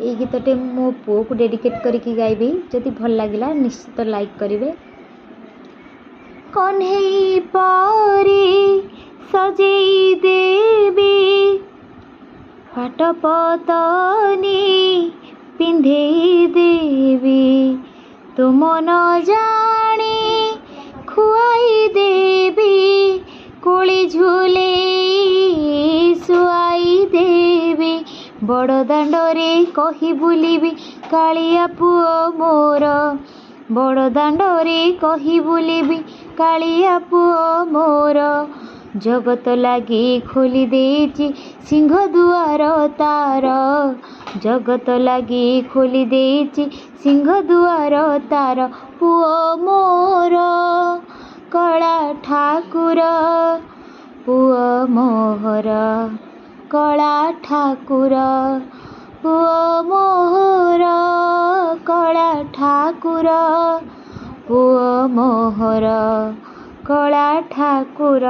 ये गीतटे मो पुओ को डेडिकेट करके गाइबी जदि भल लगिला निश्चित लाइक करिवे। कन्हई पारे सजेई देवी पाटपतनी पिंधेई देवी तुम न जाने खुआई देवी कोली झूले सुआई देवी बड़ दांडरे कही बुलिबी कालिया पुओ मोर बड़ दांडरे कही बुलिबी कालिया पुओ मोर जगत लागी खोली देची सिंह दुआर तार जगत लागी खोली देची सिंह दुआर तार पुओ मोर कला ठाकुर पुओ मोहर कला ठाकुर पुओ मोहर कला ठाकुर पुओ मोहर कला ठाकुर।